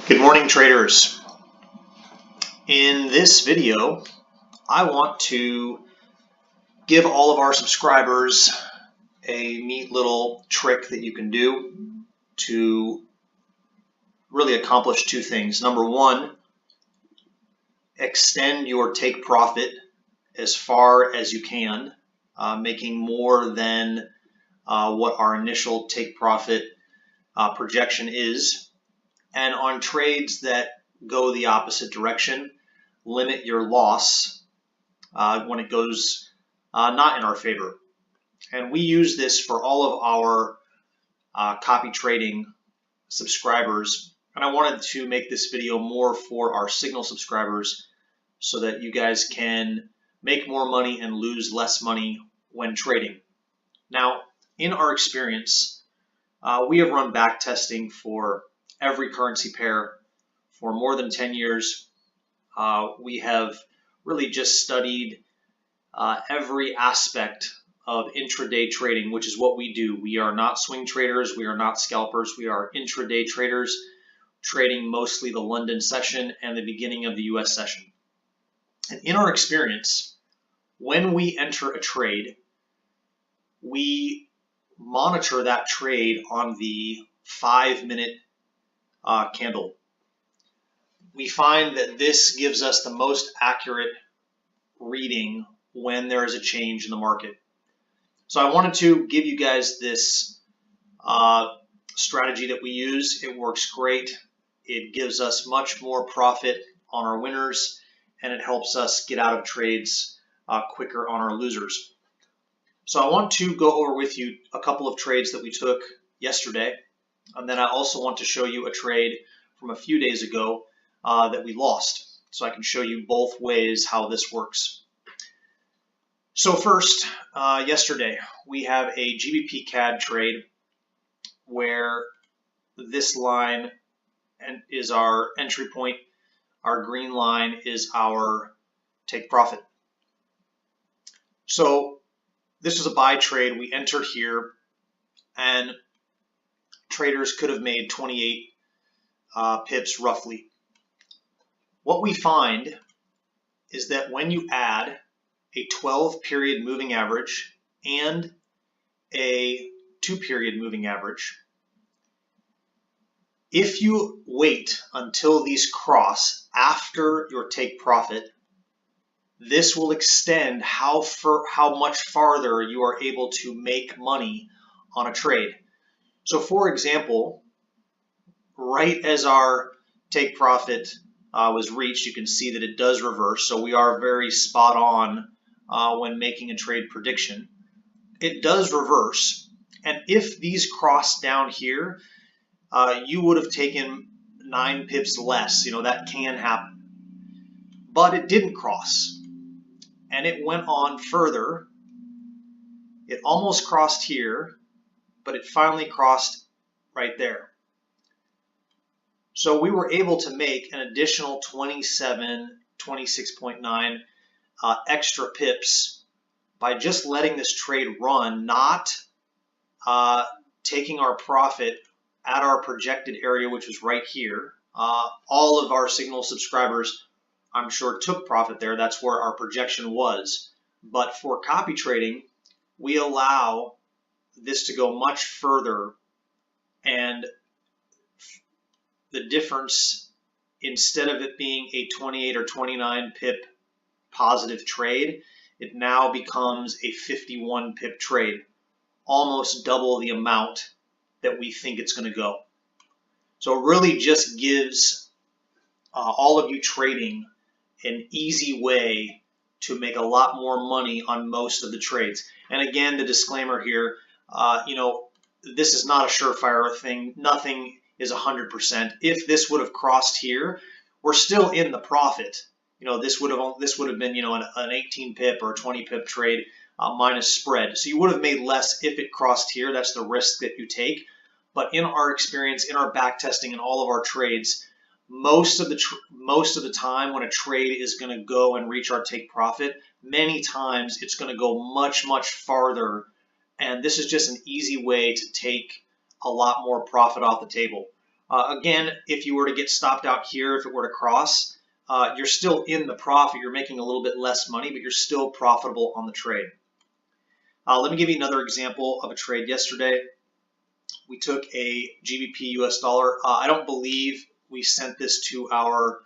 Good morning, traders. In this video, I want to give all of our subscribers a neat little trick that you can do to really accomplish two things. Number one, extend your take profit as far as you can, making more than what our initial take profit projection is. And on trades that go the opposite direction, limit your loss when it goes not in our favor. And we use this for all of our copy trading subscribers. And I wanted to make this video more for our Signal subscribers so that you guys can make more money and lose less money when trading. Now, in our experience, we have run back testing for every currency pair for more than 10 years. We have really just studied every aspect of intraday trading, which is what we do. We are not swing traders. We are not scalpers. We are intraday traders, trading mostly the London session and the beginning of the US session. And in our experience, when we enter a trade, we monitor that trade on the 5-minute candle. We find that this gives us the most accurate reading when there is a change in the market. So I wanted to give you guys this strategy that we use. It works great. It gives us much more profit on our winners, and it helps us get out of trades quicker on our losers. So I want to go over with you a couple of trades that we took yesterday. And then I also want to show you a trade from a few days ago that we lost. So I can show you both ways how this works. So first, yesterday, we have a GBP CAD trade where this line is our entry point. Our green line is our take profit. So this is a buy trade. We enter here, and traders could have made 28 pips roughly. What we find is that when you add a 12-period moving average and a 2-period moving average, if you wait until these cross after your take profit, this will extend how much farther you are able to make money on a trade. So for example, right as our take profit was reached, you can see that it does reverse. So we are very spot on when making a trade prediction. It does reverse. And if these cross down here, you would have taken 9 pips less. You know, that can happen. But it didn't cross. And it went on further. It almost crossed here, but it finally crossed right there. So we were able to make an additional 26.9 extra pips by just letting this trade run, not taking our profit at our projected area, which was right here. All of our Signal subscribers, I'm sure, took profit there. That's where our projection was. But for copy trading, we allow this to go much further, and the difference, instead of it being a 28 or 29 pip positive trade, it now becomes a 51 pip trade, almost double the amount that we think it's going to go. So it really just gives all of you trading an easy way to make a lot more money on most of the trades. And again, the disclaimer here, you know, this is not a surefire thing. Nothing is 100%. If this would have crossed here, we're still in the profit. You know, this would have been, you know, an 18 pip or a 20 pip trade minus spread. So you would have made less if it crossed here. That's the risk that you take. But in our experience, in our back testing, in all of our trades, most of the time when a trade is going to go and reach our take profit, many times it's going to go much farther. And this is just an easy way to take a lot more profit off the table. Again, if you were to get stopped out here, if it were to cross, you're still in the profit. You're making a little bit less money, but you're still profitable on the trade. Let me give you another example of a trade yesterday. We took a GBP US dollar. I don't believe we sent this to our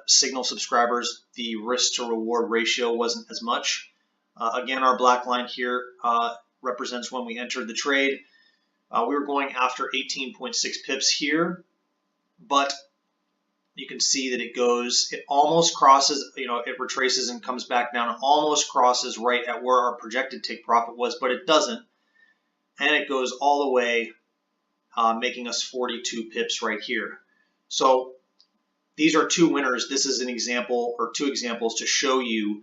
Signal subscribers. The risk to reward ratio wasn't as much. Again, our black line here represents when we entered the trade. We were going after 18.6 pips here, but you can see that it almost crosses, it retraces and comes back down. It almost crosses right at where our projected take profit was, but it doesn't. And it goes all the way, making us 42 pips right here. So these are two winners. This is an example, or two examples, to show you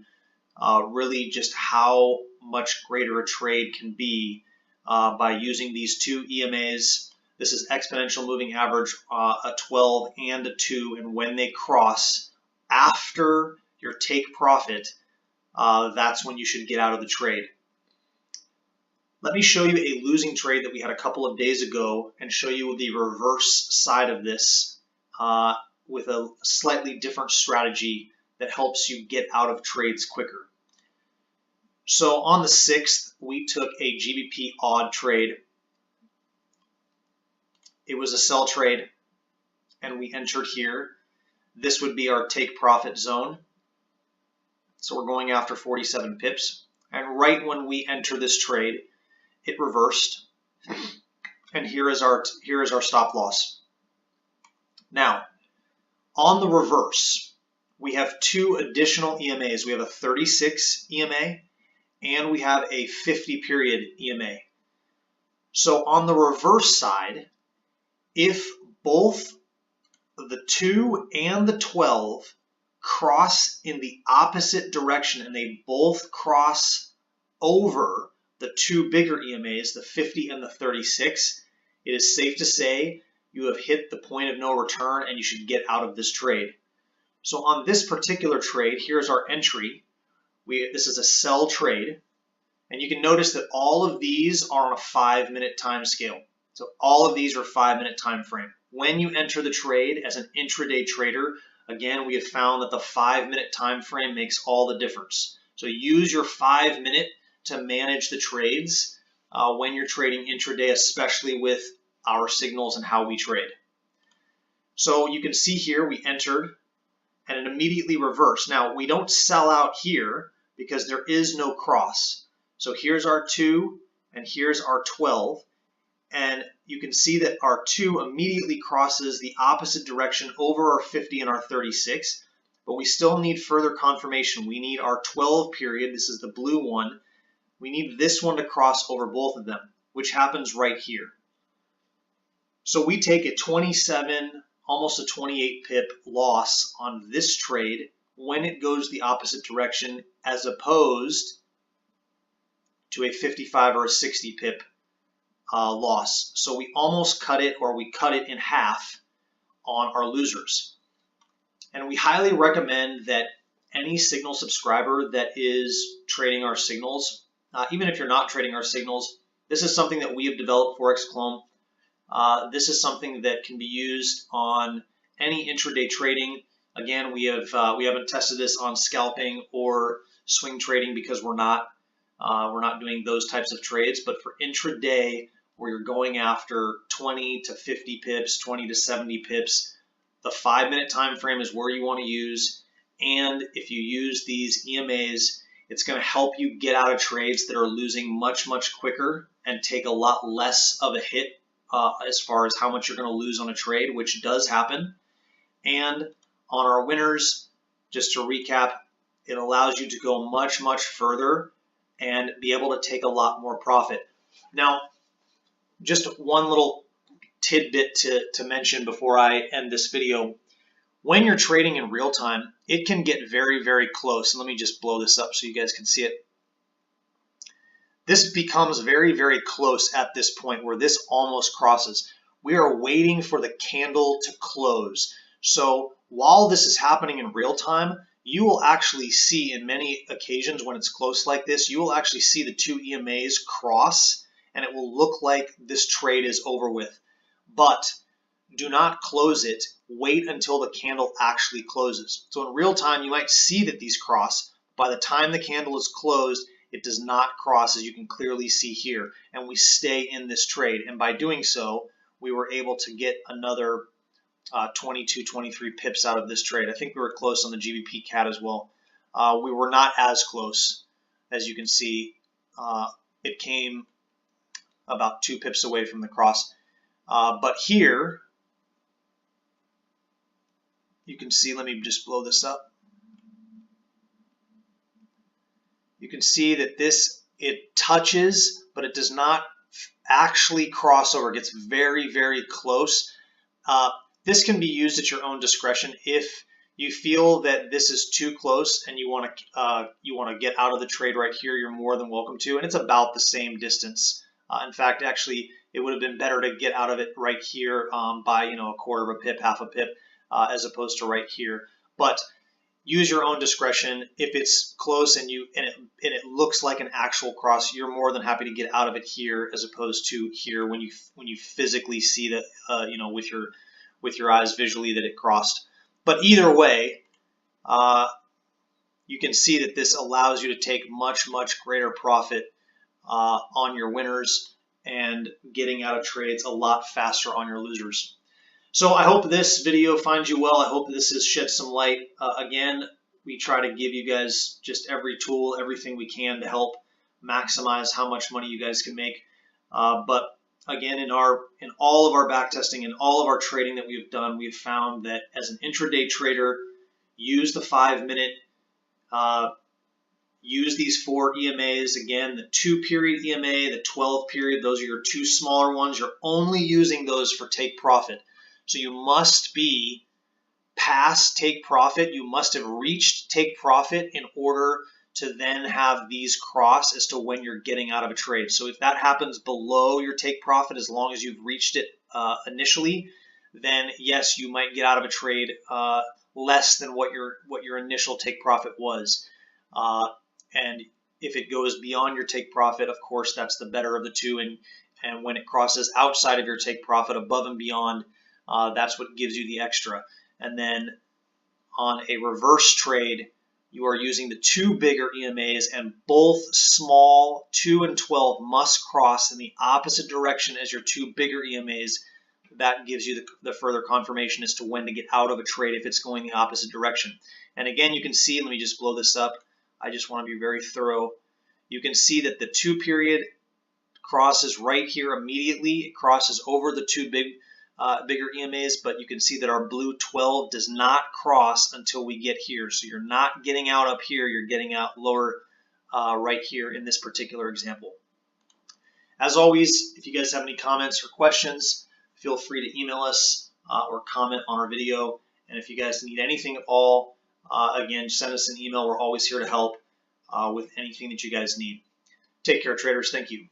really just how much greater a trade can be by using these two EMAs. This is exponential moving average, a 12 and a 2, and when they cross after your take profit, that's when you should get out of the trade. Let me show you a losing trade that we had a couple of days ago and show you the reverse side of this with a slightly different strategy that helps you get out of trades quicker. So on the 6th, we took a GBP odd trade. It was a sell trade, and we entered here. This would be our take profit zone. So we're going after 47 pips. And right when we enter this trade, it reversed. And here is our stop loss. Now, on the reverse, we have two additional EMAs. We have a 36 EMA and we have a 50 period EMA. So on the reverse side, if both the 2 and the 12 cross in the opposite direction and they both cross over the two bigger EMAs, the 50 and the 36, it is safe to say you have hit the point of no return and you should get out of this trade. So on this particular trade, here's our entry. This is a sell trade, and you can notice that all of these are on a 5-minute time scale. So all of these are 5-minute time frame. When you enter the trade as an intraday trader, again, we have found that the 5-minute time frame makes all the difference. So use your 5-minute to manage the trades when you're trading intraday, especially with our signals and how we trade. So you can see here we entered and it immediately reversed. Now we don't sell out here because there is no cross. So here's our 2 and here's our 12. And you can see that our 2 immediately crosses the opposite direction over our 50 and our 36. But we still need further confirmation. We need our 12 period. This is the blue one. We need this one to cross over both of them, which happens right here. So we take a 27, almost a 28 pip loss on this trade when it goes the opposite direction, as opposed to a 55 or a 60 pip loss. So we almost cut it, or we cut it in half on our losers. And we highly recommend that any Signal subscriber that is trading our signals, even if you're not trading our signals, this is something that we have developed for Xclone. This is something that can be used on any intraday trading. Again, we haven't tested this on scalping or swing trading because we're not doing those types of trades. But for intraday, where you're going after 20 to 50 pips, 20 to 70 pips, the 5-minute time frame is where you want to use. And if you use these EMAs, it's going to help you get out of trades that are losing much, much quicker and take a lot less of a hit as far as how much you're going to lose on a trade, which does happen. And on our winners, just to recap, it allows you to go much, much further and be able to take a lot more profit. Now, just one little tidbit to mention before I end this video. When you're trading in real time, it can get very, very close. And let me just blow this up so you guys can see it. This becomes very, very close at this point where this almost crosses. We are waiting for the candle to close. So while this is happening in real time, you will actually see in many occasions when it's close like this, you will actually see the two EMAs cross and it will look like this trade is over with. But do not close it. Wait until the candle actually closes. So in real time, you might see that these cross. By the time the candle is closed, it does not cross, as you can clearly see here, and we stay in this trade. And by doing so, we were able to get another 22, 23 pips out of this trade. I think we were close on the GBP CAD as well. We were not as close, as you can see. It came about 2 pips away from the cross. But here, you can see, let me just blow this up. You can see that it touches, but it does not actually cross over. It gets very, very close. This can be used at your own discretion. If you feel that this is too close and you want to get out of the trade right here, you're more than welcome to. And it's about the same distance. In fact, actually, it would have been better to get out of it right here by a quarter of a pip, half a pip, as opposed to right here. But use your own discretion. If it's close and it looks like an actual cross, you're more than happy to get out of it here as opposed to here when you physically see that with your eyes visually that it crossed. But either way, you can see that this allows you to take much, much greater profit on your winners and getting out of trades a lot faster on your losers. So I hope this video finds you well. I hope this has shed some light. Again, we try to give you guys just every tool, everything we can to help maximize how much money you guys can make. But again, in all of our backtesting and all of our trading that we've done, we've found that as an intraday trader, use the 5-minute, use these 4 EMAs. Again, the 2-period EMA, the 12-period, those are your 2 smaller ones. You're only using those for take profit. So you must be past take profit. You must have reached take profit in order to then have these cross as to when you're getting out of a trade. So if that happens below your take profit, as long as you've reached it initially, then yes, you might get out of a trade less than what your initial take profit was. And if it goes beyond your take profit, of course, that's the better of the two. And when it crosses outside of your take profit, above and beyond, that's what gives you the extra. And then on a reverse trade, you are using the 2 bigger EMAs, and both small 2 and 12 must cross in the opposite direction as your 2 bigger EMAs. That gives you the further confirmation as to when to get out of a trade if it's going the opposite direction. And again, you can see, let me just blow this up. I just want to be very thorough. You can see that the 2-period crosses right here immediately. It crosses over the 2 bigger EMAs, but you can see that our blue 12 does not cross until we get here. So you're not getting out up here, you're getting out lower right here in this particular example. As always, if you guys have any comments or questions, feel free to email us or comment on our video. And if you guys need anything at all, again, send us an email. We're always here to help with anything that you guys need. Take care, traders. Thank you.